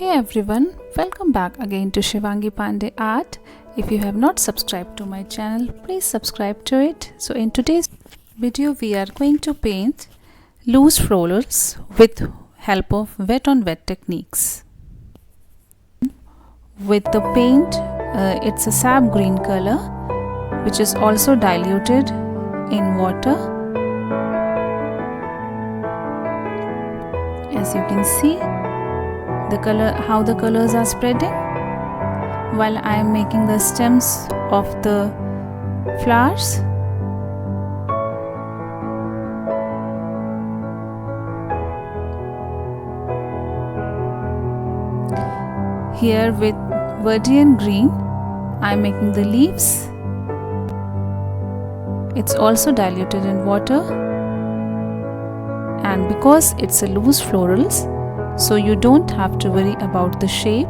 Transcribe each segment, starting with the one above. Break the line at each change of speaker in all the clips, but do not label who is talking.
Hey everyone, welcome back again to Shivangi Pandey.I. If you have not subscribed to my channel, please subscribe to it. So in today's video we are going to paint loose florals with help of wet on wet techniques. With the paint, it's a sap green color which is also diluted in water. As you can see, how the colors are spreading while I am making the stems of the flowers. Here with Verdian green I am making the leaves. It's also diluted in water, and because it's a loose florals, so you don't have to worry about the shape.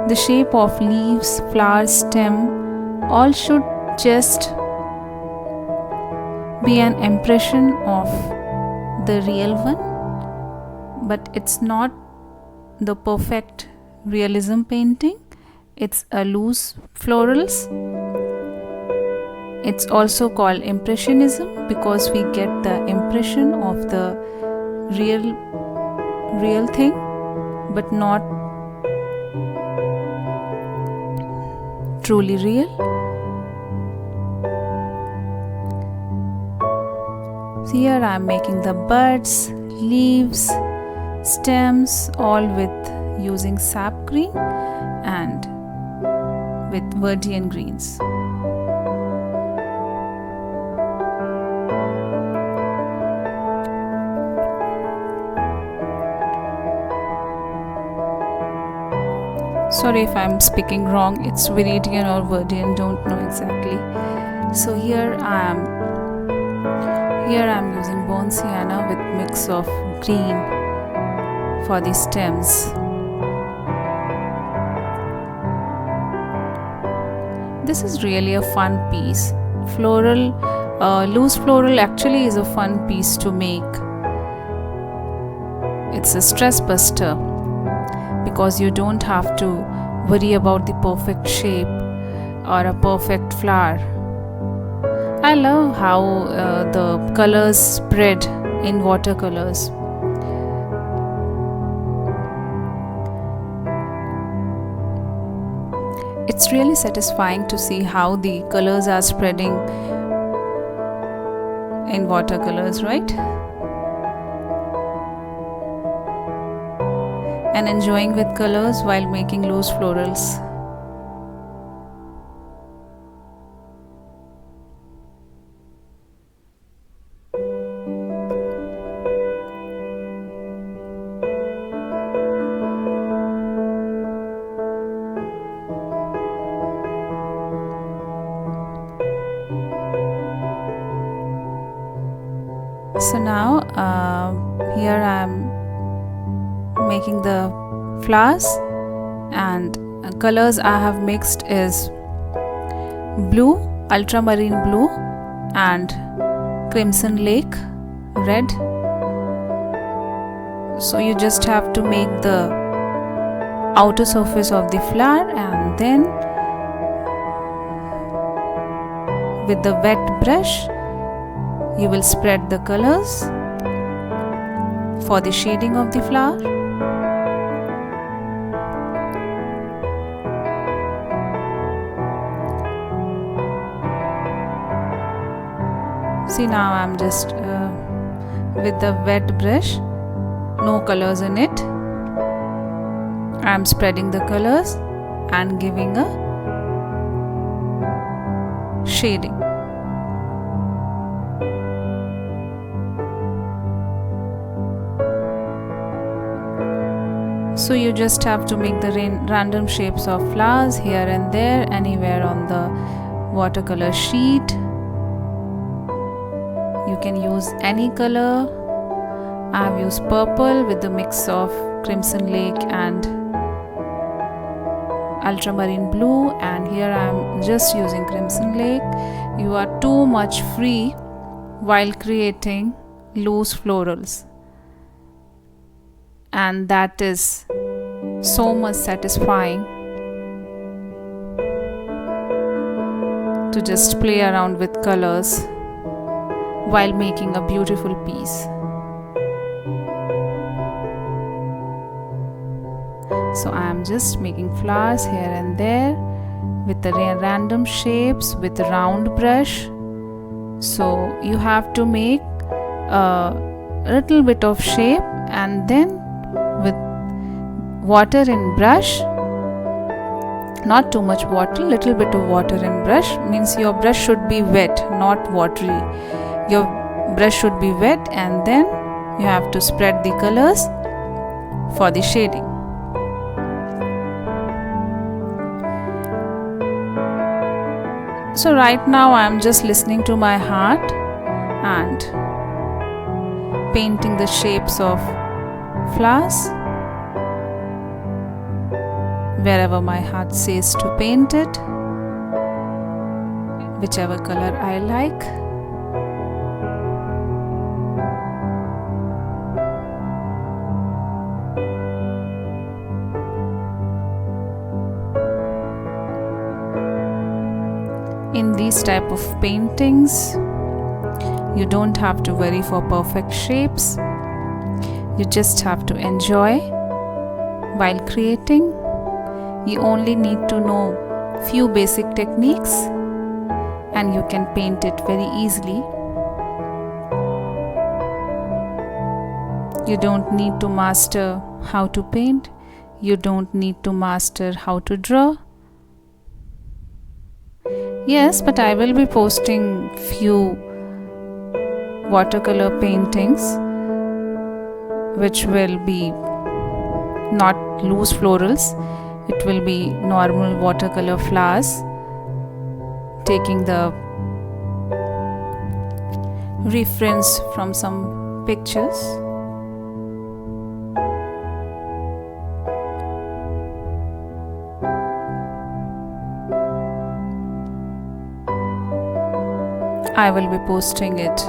The shape of leaves, flowers, stem, all should just be an impression of the real one, but it's not the perfect realism painting. It's a loose florals. It's also called impressionism because we get the impression of the real thing, but not truly real. So here I am making the buds, leaves, stems, all with using sap green and with Verdian greens. Sorry if I'm speaking wrong, it's Viridian or Verdian, don't know exactly. So here I am using bone sienna with mix of green for the stems. This is really a fun piece. Loose floral actually is a fun piece to make. It's a stress buster, because you don't have to worry about the perfect shape or a perfect flower. I love how the colors spread in watercolors. It's really satisfying to see how the colors are spreading in watercolors, right? And enjoying with colors while making loose florals. So now here I am making the flowers, and colors I have mixed is blue, ultramarine blue and crimson lake red. So you just have to make the outer surface of the flower, and then with the wet brush you will spread the colors for the shading of the flower. See, now I'm just with the wet brush, no colors in it, I'm spreading the colors and giving a shading. So you just have to make the random shapes of flowers here and there, anywhere on the watercolor sheet. You can use any color. I have used purple with the mix of crimson lake and ultramarine blue, and here I am just using crimson lake. You are too much free while creating loose florals, and that is so much satisfying to just play around with colors while making a beautiful piece. So I am just making flowers here and there with the random shapes with a round brush. So you have to make a little bit of shape, and then with water in brush, not too much water, little bit of water in brush, means your brush should be wet, not watery. Your brush should be wet, and then you have to spread the colors for the shading. So right now I am just listening to my heart and painting the shapes of flowers wherever my heart says to paint it, whichever color I like. In these type of paintings, you don't have to worry for perfect shapes. You just have to enjoy while creating. You only need to know few basic techniques and you can paint it very easily. You don't need to master how to paint. You don't need to master how to draw. Yes, but I will be posting few watercolor paintings which will be not loose florals. It will be normal watercolor flowers, taking the reference from some pictures. I will be posting it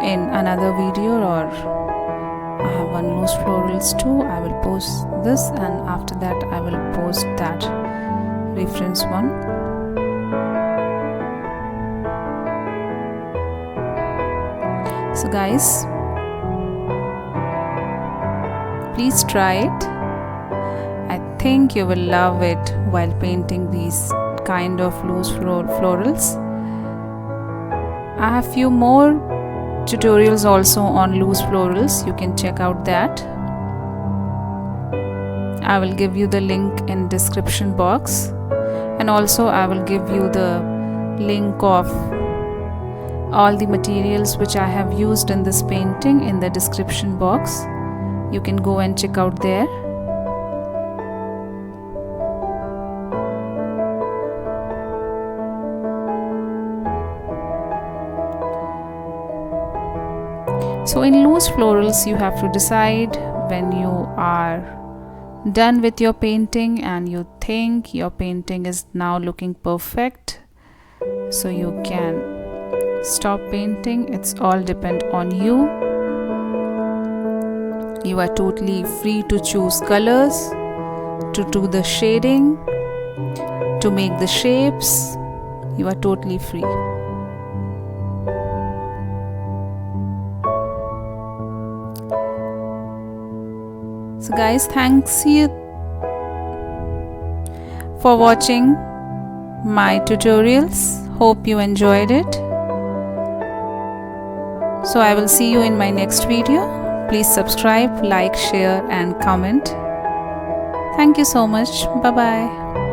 in another video, or I have one loose florals too. I will post this, and after that I will post that reference one. So guys, please try it. I think you will love it while painting these kind of loose florals. I have few more tutorials also on loose florals. You can check out that. I will give you the link in description box, and also I will give you the link of all the materials which I have used in this painting in the description box. You can go and check out there. So in loose florals, you have to decide when you are done with your painting and you think your painting is now looking perfect, so you can stop painting. It's all depend on you. You are totally free to choose colors, to do the shading, to make the shapes. You are totally free. So guys, thanks you for watching my tutorials. Hope you enjoyed it. So I will see you in my next video. Please subscribe, like, share and comment. Thank you so much. Bye bye.